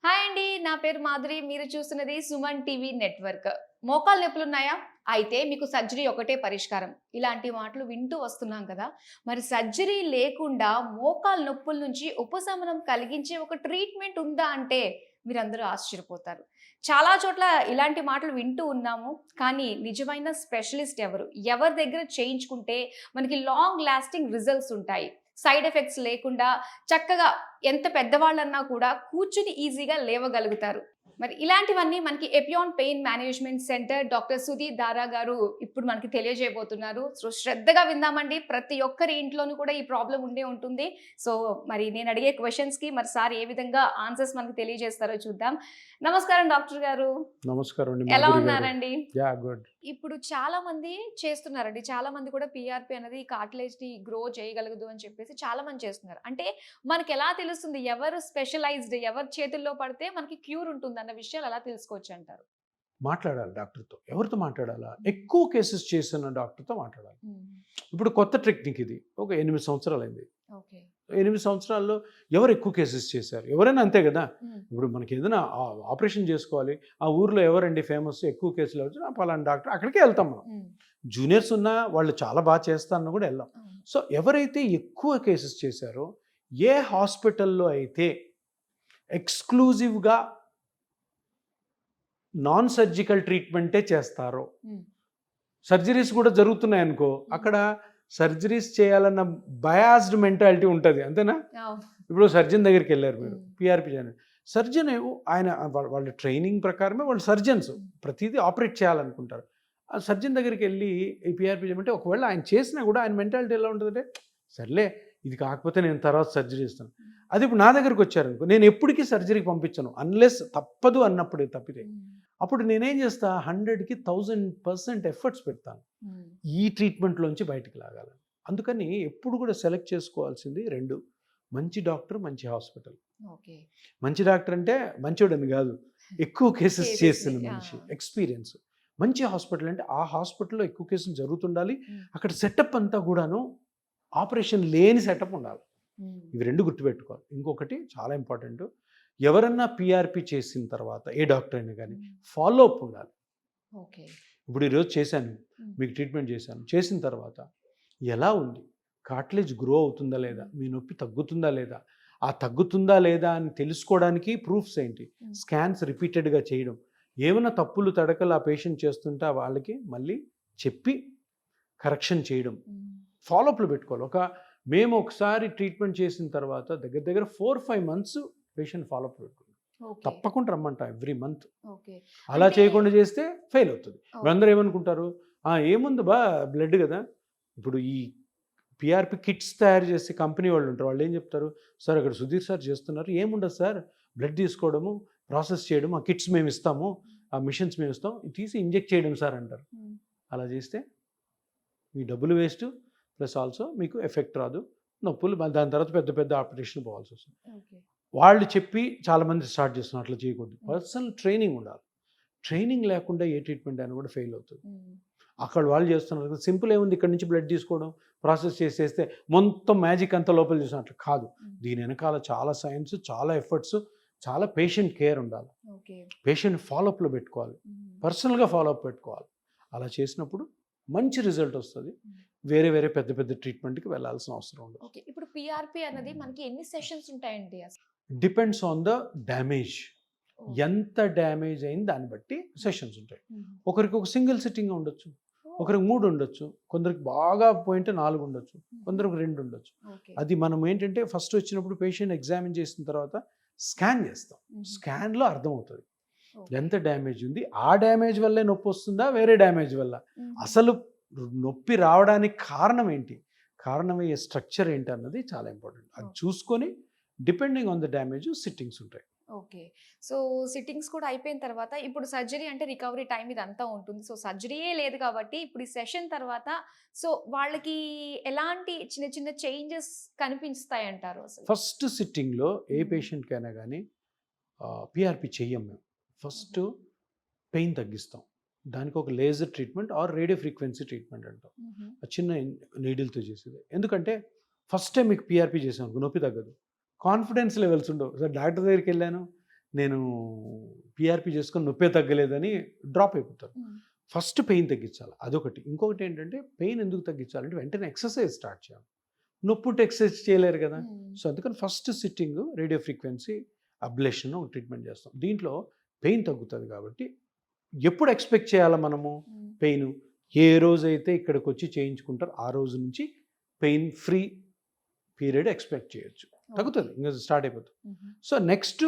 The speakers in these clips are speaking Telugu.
హాయ్ అండి. నా పేరు మాధురి. మీరు చూస్తున్నది సుమన్ టీవీ నెట్వర్క్. మోకాలు నొప్పులున్నాయా? అయితే మీకు సర్జరీ ఒకటే పరిష్కారం. ఇలాంటి మాటలు వింటూ వస్తున్నాం కదా! మరి సర్జరీ లేకుండా మోకాలు నొప్పుల నుంచి ఉపశమనం కలిగించే ఒక ట్రీట్మెంట్ ఉందా అంటే మీరందరూ ఆశ్చర్యపోతారు. చాలా చోట్ల ఇలాంటి మాటలు వింటూ ఉన్నాము. కానీ నిజమైన స్పెషలిస్ట్ ఎవరు? ఎవరి దగ్గర చేయించుకుంటే మనకి లాంగ్ లాస్టింగ్ రిజల్ట్స్ ఉంటాయి. సైడ్ ఎఫెక్ట్స్ లేకుండా చక్కగా ఎంత పెద్దవాళ్ళన్నా కూడా కూర్చుని ఈజీగా లేవగలుగుతారు. మరి ఇలాంటివన్నీ మనకి Epione pain management centre doctor Sudheer దారా గారు ఇప్పుడు మనకి తెలియజేయబోతున్నారు. సో శ్రద్ధగా విందామండి. ప్రతి ఒక్కరి ఇంట్లోనూ కూడా ఈ ప్రాబ్లమ్ ఉండే ఉంటుంది. సో మరి నేను అడిగే క్వెషన్స్‌కి మరి సార్ ఏ విధంగా ఆన్సర్స్ మనకు తెలియజేస్తారో చూద్దాం. నమస్కారం డాక్టర్ గారు. నమస్కారం అండి ఎలా మాధురి గారు. ఉన్నారండి? గుడ్. ఇప్పుడు చాలా మంది చేస్తున్నారండి. చాలా మంది కూడా పీఆర్‌పీ అనేది కార్టిలేజ్‌ని గ్రో చేయగలగదు అని చెప్పేసి చాలా మంది చేస్తున్నారు. అంటే మనకెలా తెలుస్తుంది ఎవరు స్పెషలైజ్డ్ ఎవరి చేతుల్లో పడితే మనకి క్యూర్ ఉంటుందన్న విషయాలు ఎలా తెలుసుకోవచ్చంటారు? మాట్లాడాలి డాక్టర్‌తో. ఎవరితో మాట్లాడాలా? ఎక్కువ కేసెస్ చేసిన డాక్టర్‌తో మాట్లాడాలి. హ్మ్. ఇప్పుడు కొత్త టెక్నిక్ ఇది. ఒక 8 సంవత్సరాలైంది. ఓకే. 8 సంవత్సరాల్లో ఎవరు ఎక్కువ కేసెస్ చేశారు? ఎవరైనా అంతే కదా! హ్మ్. ఇప్పుడు మనకి ఏదైనా ఆపరేషన్ చేసుకోవాలి. ఆ ఊర్లో ఎవరండి ఫేమస్ ఎక్కువ కేసులు వచ్చినా పలానా డాక్టర్ అక్కడికే వెళ్తాం మనం. హ్మ్. జూనియర్స్ ఉన్నా వాళ్ళు చాలా బాగా చేస్తారని కూడా వెళ్ళాం. అవును. సో ఎవరైతే ఎక్కువ కేసెస్ చేశారో ఏ హాస్పిటల్‌లో అయితే ఎక్స్‌క్లూజివ్‌గా నాన్ సర్జికల్ ట్రీట్మెంటే చేస్తారో, హ్మ్. సర్జరీస్ కూడా జరుగుతున్నాయనుకో, అక్కడ సర్జరీస్ చేయాలన్న బయాస్డ్ మెంటాలిటీ ఉంటుంది. అంతేనా? అవును. ఇప్పుడు సర్జన్ దగ్గరికి వెళ్ళారు మీరు, హ్మ్. పీఆర్పీ చేయని. సర్జన్ ఆయన వాళ్ళ ట్రైనింగ్ ప్రకారమే వాళ్ళు సర్జన్స్. ప్రతిదీ ఆపరేట్ చేయాలనుకుంటారు. ఆ సర్జన్ దగ్గరికి వెళ్ళి ఈ పీఆర్పీ చేయమంటే ఒకవేళ ఆయన చేసినా కూడా ఆయన మెంటాలిటీ ఎలా ఉంటుందంటే, సర్లే ఇది కాకపోతే నేను తర్వాత సర్జరీ ఇస్తాను. అది ఇప్పుడు నా దగ్గరికి వచ్చారనుకో, నేను ఎప్పటికీ సర్జరీకి పంపించను అన్లెస్ తప్పదు అన్నప్పుడే తప్పితే. హ్మ్. అప్పుడు నేనేం చేస్తా 100కి 1000% ఎఫర్ట్స్ పెడతాను హ్మ్. ఈ ట్రీట్మెంట్లోంచి బయటికి లాగాలని. అందుకని ఎప్పుడు కూడా సెలెక్ట్ చేసుకోవాల్సింది 2: మంచి డాక్టర్, మంచి హాస్పిటల్. ఓకే. మంచి డాక్టర్ అంటే మంచోడని కాదు, ఎక్కువ కేసెస్ చేసిన కేసెస్‌ని. ఆ! మనిషి, ఎక్స్పీరియన్స్. మంచి హాస్పిటల్ అంటే ఆ హాస్పిటల్లో ఎక్కువ కేసులు జరుగుతుండాలి. హ్మ్. అక్కడ సెటప్ అంతా కూడాను ఆపరేషన్ లేని సెటప్ ఉండాలి. హ్మ్. ఇవి 2 గుర్తుపెట్టుకోవాలి. ఇంకొకటి చాలా ఇంపార్టెంట్, ఎవరన్నా పీఆర్పీ చేసిన తర్వాత ఏ డాక్టర్ అయినా కానీ హ్మ్. ఫాలో అప్ ఉండాలి. ఓకే. ఇప్పుడు ఈరోజు చేశాను, హ్మ్. మీకు ట్రీట్మెంట్ చేశాను. చేసిన తర్వాత ఎలా ఉంది? కార్టిలేజ్ గ్రో అవుతుందా లేదా? మీ నొప్పి తగ్గుతుందా లేదా? ఆ తగ్గుతుందా లేదా అని తెలుసుకోవడానికి ప్రూఫ్స్ ఏంటి? హ్మ్. స్కాన్స్ రిపీటెడ్‌గా చేయడం. ఏమైనా తప్పులు తడకలు ఆ పేషెంట్ చేస్తుంటే వాళ్ళకి మళ్ళీ చెప్పి కరెక్షన్ చేయడం. హ్మ్. ఫాలోఅప్‌లు పెట్టుకోవాలి. మేము ఒకసారి ట్రీట్మెంట్ చేసిన తర్వాత దగ్గర దగ్గర 4, 5 మంత్స్ పేషెంట్ ఫాలోఅప్ పెట్టుకోవాలి. ఓకే. తప్పకుండా రమ్మంటా ఎవ్రీ మంత్. ఓకే. అలా అంటే చేయకుండా చేస్తే ఫెయిల్ అవుతుంది. ఓకే. అందరూ ఏమనుకుంటారు, ఏముంది బ్లడ్ కదా! ఇప్పుడు ఈ పీఆర్పీ కిట్స్ తయారు చేసే కంపెనీ వాళ్ళు ఉంటారు. వాళ్ళు ఏం చెప్తారు, సార్ అక్కడ సుధీర్ సార్ చేస్తున్నారు. ఏముండదు సార్, బ్లడ్ తీసుకోవడము, ప్రాసెస్ చేయడం, ఆ కిట్స్ మేము ఇస్తాము, ఆ మిషన్స్ మేము ఇస్తాం, తీసి ఇంజెక్ట్ చేయడం సార్ అంటారు. హ్మ్. అలా చేస్తే మీ డబ్బులు వేస్ట్, ప్లస్ ఆల్సో మీకు ఎఫెక్ట్ రాదు. నొప్పులు దాని తర్వాత పెద్ద పెద్ద ఆపరేషన్ పోవాల్సి వస్తుంది. ఓకే. వాళ్ళు చెప్పి చాలామంది స్టార్ట్ చేస్తున్నారు, అట్లా చేయకూడదు. హ్మ్. పర్సనల్ ట్రైనింగ్ ఉండాలి. ట్రైనింగ్ లేకుండా ఏ ట్రీట్మెంట్ అయినా కూడా ఫెయిల్ అవుతుంది. హ్మ్. అక్కడ వాళ్ళు చేస్తున్నారు సింపుల్, ఏముంది ఇక్కడ నుంచి బ్లడ్ తీసుకోవడం, ప్రాసెస్ చేసేస్తే మొత్తం మ్యాజిక్ అంతా లోపల చేసినట్లు కాదు. హ్మ్. దీని వెనకాల చాలా సైన్స్, చాలా ఎఫర్ట్స్, చాలా పేషెంట్ కేర్ ఉండాలి. ఓకే. పేషెంట్ ఫాలోఅప్లో పెట్టుకోవాలి, హ్మ్. పర్సనల్గా ఫాలోఅప్ పెట్టుకోవాలి. అలా చేసినప్పుడు మంచి రిజల్ట్ వస్తుంది. హ్మ్. వేరే వేరే పెద్ద పెద్ద ట్రీట్మెంట్కి వెళ్ళాల్సిన అవసరం ఉండదు. ఓకే. ఇప్పుడు పీఆర్‌పీ అన్నది మనకి ఎన్ని సెషన్స్ ఉంటాయండి అసలు? Depends on the damage. Oh! ఎంత డ్యామేజ్ అయింది దాన్ని బట్టి సెషన్స్ ఉంటాయి. హుహు. ఒకరికి ఒక సింగిల్ సిట్టింగ్ ఉండొచ్చు, ఓహ్! ఒకరికి 3 ఉండొచ్చు, కొందరికి బాగా పోయింటే 4 ఉండొచ్చు, కొందరికి 2 ఉండొచ్చు. ఓకే. అది మనం ఏంటంటే ఫస్ట్ వచ్చినప్పుడు పేషెంట్ ఎగ్జామిన్ చేసిన తర్వాత స్కాన్ చేస్తాం. హుహు. స్కాన్‌లో అర్థమవుతుంది ఓకే. ఎంత డ్యామేజ్ ఉంది. ఆ డ్యామేజ్ వల్లే నొప్పి వస్తుందా, వేరే డ్యామేజ్ వల్ల? హుహు. అసలు నొప్పి రావడానికి కారణం ఏంటి? కారణమయ్యే స్ట్రక్చర్ ఏంటి అన్నది చాలా ఇంపార్టెంట్. అది ఓకే. చూసుకొని depending on the damage sittings ఉంటాయి. ఓకే. సో, సిట్టింగ్స్ కూడా అయిపోయిన తర్వాత ఇప్పుడు సర్జరీ అంటే రికవరీ టైమ్ ఇదంతా ఉంటుంది. సో, సర్జరీయే లేదు కాబట్టి ఇప్పుడు ఈ సెషన్ తర్వాత సో, వాళ్ళకి ఎలాంటి చిన్న చిన్న చేంజెస్ కనిపిస్తాయంటారు అసలు? ఫస్ట్ సిట్టింగ్‌లో ఏ హ్మ్. పేషెంట్‌కైనా గానీ పీఆర్పీ చెయ్యం మేము. ఫస్ట్ పెయిన్ తగ్గిస్తాం. దానికి ఒక laser treatment are radio frequency treatment అంటాం. హుహు. ఆ చిన్న నీడిల్‌తో చేసేది. ఎందుకంటే ఫస్ట్ టైం మీకు పీఆర్పీ చేసామనుకో నొప్పి తగ్గదు. కాన్ఫిడెన్స్ లెవెల్స్ ఉండవు. సార్ డాక్టర్ దగ్గరికెళ్ళాను, నేను పిఆర్పి చేసుకొని నొప్పే తగ్గలేదని డ్రాప్ అయిపోతారు. ఫస్ట్ పెయిన్ తగ్గించాలి, అదొకటి. ఇంకొకటి ఏంటంటే పెయిన్ ఎందుకు తగ్గించాలంటే వెంటనే ఎక్సర్సైజ్ స్టార్ట్ చేయాలి. నొప్పి ఉంటే ఎక్సర్సైజ్ చేయలేరు కదా. సో అందుకని first sitting radio frequency ablation treatment చేస్తాం. దీంట్లో పెయిన్ తగ్గుతుంది కాబట్టి ఎప్పుడు ఎక్స్పెక్ట్ చేయాలి మనము పెయిన్? ఏ రోజైతే ఇక్కడికి వచ్చి చేయించుకుంటారో ఆ రోజు నుంచి పెయిన్ ఫ్రీ పీరియడ్ ఎక్స్పెక్ట్ చేయొచ్చు. తగ్గుతుంది, ఇంకా స్టార్ట్ అయిపోతుంది. సో నెక్స్ట్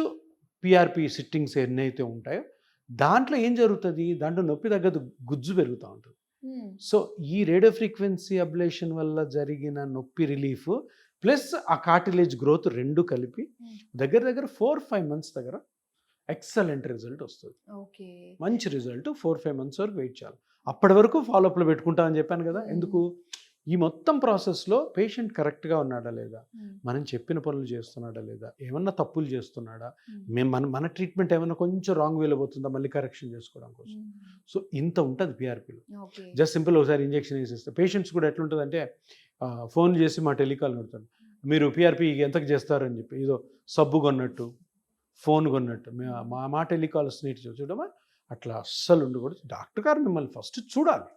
పిఆర్పి సిట్టింగ్స్ ఎన్నైతే ఉంటాయో దాంట్లో ఏం జరుగుతుంది, దాంట్లో నొప్పి తగ్గదు, గుజ్జు పెరుగుతూ ఉంటుంది. సో ఈ రేడియో ఫ్రీక్వెన్సీ అబ్లేషన్ వల్ల జరిగిన నొప్పి రిలీఫ్ ప్లస్ ఆ కార్టిలేజ్ గ్రోత్ రెండు కలిపి దగ్గర దగ్గర 4-5 months దగ్గర ఎక్సలెంట్ రిజల్ట్ వస్తుంది. మంచి రిజల్ట్ 4-5 months వరకు వెయిట్ చేయాలి. అప్పటి వరకు ఫాలోఅప్లో పెట్టుకుంటా అని చెప్పాను కదా. ఎందుకు? ఈ మొత్తం ప్రాసెస్లో పేషెంట్ కరెక్ట్గా ఉన్నాడా లేదా, మనం చెప్పిన పనులు చేస్తున్నాడా లేదా, ఏమన్నా తప్పులు చేస్తున్నాడా, మన ట్రీట్మెంట్ ఏమన్నా కొంచెం రాంగ్ వేలో పోతుందా, మళ్ళీ కరెక్షన్ చేసుకోవడం కోసం. సో ఇంత ఉంటుంది పిఆర్పిలో. జస్ట్ సింపుల్ ఒకసారి ఇంజెక్షన్ వేసేస్తే పేషెంట్స్ కూడా ఎట్లుంటుందంటే ఫోన్ చేసి మా టెలికాల్ కొడతాను, మీరు పిఆర్పి ఎంతకు చేస్తారని చెప్పి ఏదో సబ్బు కొన్నట్టు ఫోన్ కొన్నట్టు మా టెలికాల్ స్నేహితు చూడమా, అట్లా అస్సలు ఉండకూడదు. డాక్టర్ గారు మిమ్మల్ని ఫస్ట్ చూడాలి,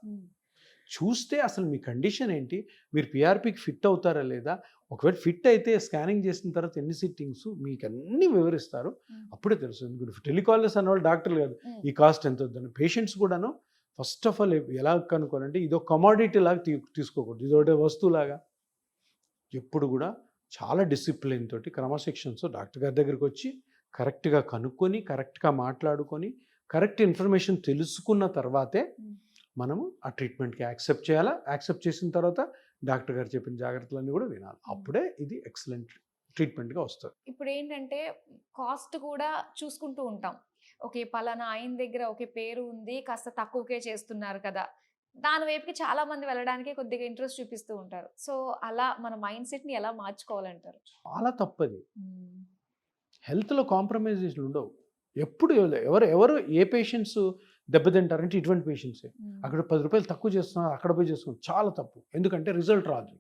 చూస్తే అసలు మీ కండిషన్ ఏంటి, మీరు పిఆర్పికి ఫిట్ అవుతారా లేదా, ఒకవేళ ఫిట్ అయితే స్కానింగ్ చేసిన తర్వాత ఎన్ని సిట్టింగ్స్ మీకు అన్నీ వివరిస్తారు. అప్పుడే తెలుసు. ఎందుకంటే టెలికాలర్స్ అన్నవాళ్ళు డాక్టర్లు కాదు, ఈ కాస్ట్ ఎంత వద్దని. పేషెంట్స్ కూడాను ఫస్ట్ ఆఫ్ ఆల్ ఎలా కనుక్కోవాలంటే ఇదో కమాడిటీ లాగా తీసుకోకూడదు, ఇదొకటి వస్తువులాగా. ఎప్పుడు కూడా చాలా డిసిప్లిన్ తోటి క్రమశిక్షణతో డాక్టర్ గారి దగ్గరికి వచ్చి కరెక్ట్గా కనుక్కొని కరెక్ట్గా మాట్లాడుకొని కరెక్ట్ ఇన్ఫర్మేషన్ తెలుసుకున్న తర్వాతే మనము ఆ ట్రీట్మెంట్కి యాక్సెప్ట్ చేయాలా. యాక్సెప్ట్ చేసిన తర్వాత డాక్టర్ గారు చెప్పిన జాగ్రత్తలన్నీ కూడా వినాలి. అప్పుడే ఇది ఎక్సలెంట్ ట్రీట్మెంట్గా వస్తుంది. ఇప్పుడు ఏంటంటే కాస్ట్ కూడా చూసుకుంటూ ఉంటాం. ఓకే, పలానా ఆయన దగ్గర ఒకే పేరు ఉంది, కాస్త తక్కువకే చేస్తున్నారు కదా, దాని వైపుకి చాలా మంది వెళ్ళడానికి కొద్దిగా ఇంట్రెస్ట్ చూపిస్తూ ఉంటారు. సో అలా మన మైండ్ సెట్ని ఎలా మార్చుకోవాలంటారు? చాలా తప్పది. హెల్త్లో కాంప్రమైజేషన్ ఉండవు. ఎప్పుడు ఎవరు ఏ పేషెంట్స్ దెబ్బతింటారంటే ఇటువంటి పేషెంట్సే. అక్కడ 10 రూపాయలు తక్కువ చేస్తున్నారు, అక్కడ పోయి చేస్తున్నారు, చాలా తప్పు. ఎందుకంటే రిజల్ట్ రాదు.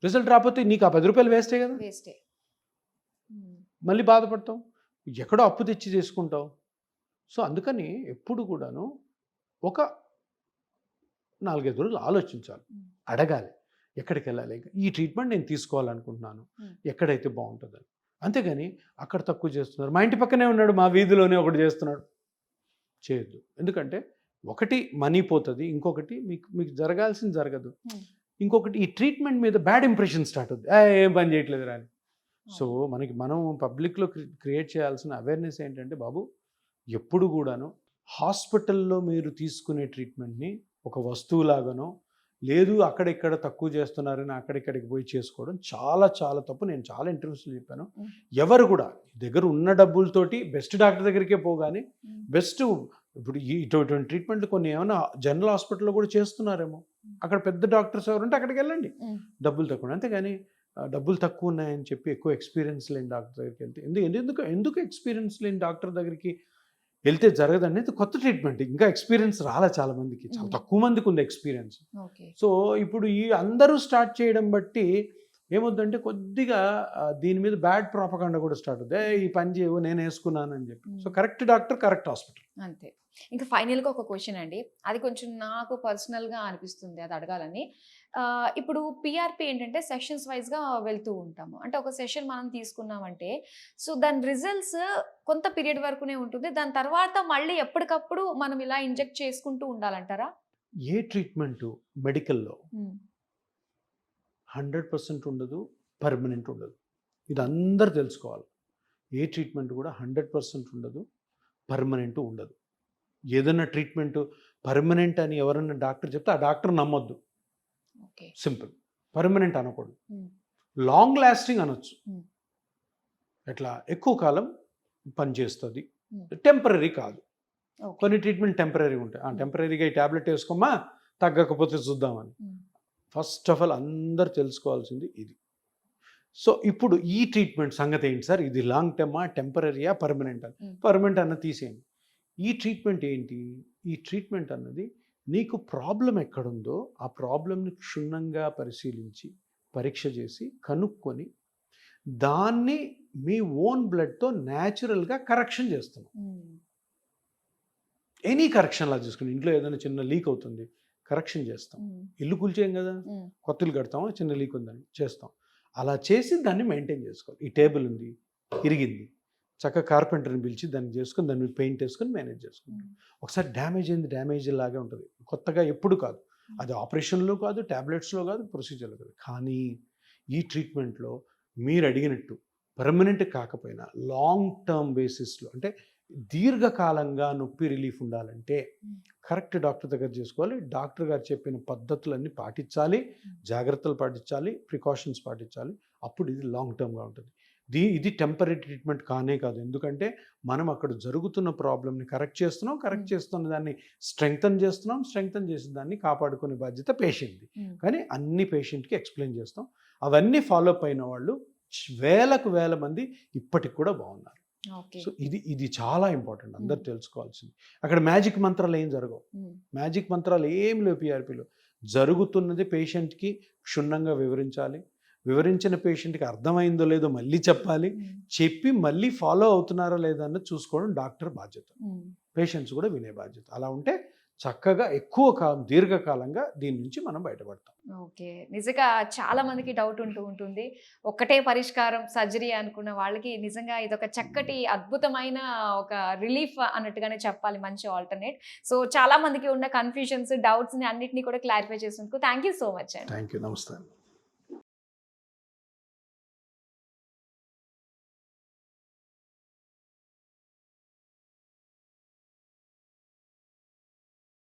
రిజల్ట్ రాకపోతే నీకు ఆ 10 రూపాయలు వేస్టే కదా, వేస్టే. మళ్ళీ బాధపడతావు, ఎక్కడో అప్పు తెచ్చి చేసుకుంటావు. సో అందుకని ఎప్పుడు కూడాను ఒక 4-5 రోజులు ఆలోచించాలి, అడగాలి ఎక్కడికి వెళ్ళాలి, ఈ ట్రీట్మెంట్ నేను తీసుకోవాలనుకుంటున్నాను, ఎక్కడైతే బాగుంటుందని. అంతేగాని అక్కడ తక్కువ చేస్తున్నారు, మా ఇంటి పక్కనే ఉన్నాడు, మా వీధిలోనే ఒకటి చేస్తున్నాడు, చేయొద్దు. ఎందుకంటే ఒకటి మనీ పోతుంది, ఇంకొకటి మీకు జరగాల్సింది జరగదు, ఇంకొకటి ఈ ట్రీట్మెంట్ మీద బ్యాడ్ ఇంప్రెషన్ స్టార్ట్ అవుతుంది, ఏం పని చేయట్లేదు రాని. సో మనం పబ్లిక్లో క్రియేట్ చేయాల్సిన అవేర్నెస్ ఏంటంటే, బాబు ఎప్పుడు కూడాను హాస్పిటల్లో మీరు తీసుకునే ట్రీట్మెంట్ని ఒక వస్తువులాగానో లేదు అక్కడిక్కడ తక్కువ చేస్తున్నారని అక్కడిక్కడికి పోయి చేసుకోవడం చాలా చాలా తప్పు. నేను చాలా ఇంటర్వ్యూస్లో చెప్పాను. ఎవరు కూడా దగ్గర ఉన్న డబ్బులతోటి బెస్ట్ డాక్టర్ దగ్గరికే పోగానే బెస్ట్ ఇప్పుడు ఇటువంటి ట్రీట్మెంట్లు కొన్ని ఏమైనా జనరల్ హాస్పిటల్లో కూడా చేస్తున్నారేమో, అక్కడ పెద్ద డాక్టర్స్ ఎవరుంటే అక్కడికి వెళ్ళండి, డబ్బులు తక్కువ. అంతేగాని డబ్బులు తక్కువ ఉన్నాయని చెప్పి ఎక్కువ ఎక్స్పీరియన్స్ లేని డాక్టర్ దగ్గరికి వెళ్తే ఎందుకు ఎక్స్పీరియన్స్ లేని డాక్టర్ దగ్గరికి వెళ్తే జరగదండి. కొత్త ట్రీట్మెంట్, ఇంకా ఎక్స్పీరియన్స్ రాలే చాలా మందికి, చాలా తక్కువ మందికి ఉంది ఎక్స్పీరియన్స్. సో ఇప్పుడు ఈ అందరూ స్టార్ట్ చేయడం బట్టి ఏమవుతుందంటే కొద్దిగా దీని మీద బ్యాడ్ ప్రాపగాండా కూడా స్టార్ట్ అవుతుంది, ఈ పని చేయవు నేను వేసుకున్నాను అని చెప్పి. So correct doctor correct hospital అంతే. ఇంకా ఫైనల్గా ఒక క్వశ్చన్ అండి, అది కొంచెం నాకు పర్సనల్గా అనిపిస్తుంది, అది అడగాలని. ఇప్పుడు పిఆర్పి ఏంటంటే సెషన్స్ వైజ్గా వెళ్తూ ఉంటాము. అంటే ఒక సెషన్ మనం తీసుకున్నామంటే సో దాని రిజల్ట్స్ కొంత పీరియడ్ వరకునే ఉంటుంది, దాని తర్వాత మళ్ళీ ఎప్పటికప్పుడు మనం ఇలా ఇంజెక్ట్ చేసుకుంటూ ఉండాలంటారా? ఏ ట్రీట్మెంట్ మెడికల్లో 100% ఉండదు, పర్మనెంట్ ఉండదు. ఇది అందరు తెలుసుకోవాలి. ఏ ట్రీట్మెంట్ కూడా 100% ఉండదు, పర్మనెంట్ ఉండదు. ఏదైనా ట్రీట్మెంట్ పర్మనెంట్ అని ఎవరన్నా డాక్టర్ చెప్తే ఆ డాక్టర్ నమ్మొద్దు. సింపుల్. పర్మనెంట్ అనకూడదు, లాంగ్ లాస్టింగ్ అనొచ్చు. ఎట్లా ఎక్కువ కాలం పనిచేస్తుంది, టెంపరీ కాదు. కొన్ని ట్రీట్మెంట్ టెంపరీ ఉంటాయి, టెంపరీగా ఈ ట్యాబ్లెట్ వేసుకోమా తగ్గకపోతే చూద్దామని. ఫస్ట్ ఆఫ్ ఆల్ అందరు తెలుసుకోవాల్సింది ఇది. సో ఇప్పుడు ఈ ట్రీట్మెంట్ సంగతి ఏంటి సార్, ఇది లాంగ్ టర్మా, టెంపరీయా, పర్మనెంట్ అని. పర్మనెంట్ అన్న తీసేయండి. ఈ ట్రీట్మెంట్ ఏంటి, ఈ ట్రీట్మెంట్ అన్నది నీకు ప్రాబ్లం ఎక్కడుందో ఆ ప్రాబ్లంని క్షుణ్ణంగా పరిశీలించి పరీక్ష చేసి కనుక్కొని దాన్ని మీ ఓన్ బ్లడ్తో న్యాచురల్గా కరెక్షన్ చేస్తున్నాం. ఎనీ కరెక్షన్ లా చూసుకుని ఇంట్లో ఏదైనా చిన్న లీక్ అవుతుంది, కరెక్షన్ చేస్తాం. ఇల్లు కూల్చేయం కదా, కొత్త ఇల్లు కడతాం, చిన్న లీక్ ఉందని చేస్తాం. అలా చేసి దాన్ని మెయింటైన్ చేసుకోవాలి. ఈ టేబుల్ ఉంది, ఇరిగింది, చక్కగా కార్పెంటర్ని పిలిచి దాన్ని చేసుకుని దాన్ని పెయింట్ వేసుకొని మేనేజ్ చేసుకుంటాం. ఒకసారి డ్యామేజ్ అయింది, డ్యామేజ్ లాగే ఉంటుంది, కొత్తగా ఎప్పుడు కాదు. అది ఆపరేషన్లో కాదు, ట్యాబ్లెట్స్లో కాదు, ప్రొసీజర్లో కాదు. కానీ ఈ ట్రీట్మెంట్లో మీరు అడిగినట్టు పర్మనెంట్ కాకపోయినా లాంగ్ టర్మ్ బేసిస్లో, అంటే దీర్ఘకాలంగా నొప్పి రిలీఫ్ ఉండాలంటే కరెక్ట్ డాక్టర్ దగ్గర చేసుకోవాలి. డాక్టర్ గారు చెప్పిన పద్ధతులన్నీ పాటించాలి, జాగ్రత్తలు పాటించాలి, ప్రికాషన్స్ పాటించాలి. అప్పుడు ఇది లాంగ్ టర్మ్గా ఉంటుంది. ఇది టెంపరీ ట్రీట్మెంట్ కానే కాదు. ఎందుకంటే మనం అక్కడ జరుగుతున్న ప్రాబ్లమ్ని కరెక్ట్ చేస్తున్న దాన్ని స్ట్రెంగ్తన్ చేసిన దాన్ని కాపాడుకునే బాధ్యత పేషెంట్ది. కానీ అన్ని పేషెంట్కి ఎక్స్ప్లెయిన్ చేస్తాం. అవన్నీ ఫాలో అప్ అయిన వాళ్ళు వేలకు వేల మంది ఇప్పటికి కూడా బాగున్నారు. సో ఇది చాలా ఇంపార్టెంట్, అందరు తెలుసుకోవాల్సింది. అక్కడ మ్యాజిక్ మంత్రాలు ఏం జరగవు, మ్యాజిక్ మంత్రాలు ఏం లేవు. పిఆర్పిలో జరుగుతున్నది పేషెంట్కి క్షుణ్ణంగా వివరించాలి. వివరించిన పేషెంట్కి అర్థమైందో లేదో మళ్ళీ చెప్పాలి. చెప్పి మళ్ళీ ఫాలో అవుతున్నారో లేదో అన్నది చూసుకోవడం డాక్టర్ బాధ్యత, పేషెంట్స్ కూడా వినే బాధ్యత. అలా ఉంటే చక్కగా ఎక్కువ కాలం దీర్ఘకాలంగా దీని నుంచి మనం బయటపడతాం. ఓకే, నిజంగా చాలా మందికి డౌట్ ఉంటుంది, ఒక్కటే పరిష్కారం సర్జరీ అనుకున్న వాళ్ళకి నిజంగా ఇదొక చక్కటి అద్భుతమైన ఒక రిలీఫ్ అన్నట్టుగానే చెప్పాలి, మంచి ఆల్టర్నేట్. సో చాలా మందికి ఉన్న కన్ఫ్యూజన్స్, డౌట్స్ని అన్నిటినీ కూడా క్లారిఫై చేసినందుకు థ్యాంక్ యూ సో మచ్ అండి. థ్యాంక్ యూ, నమస్తే.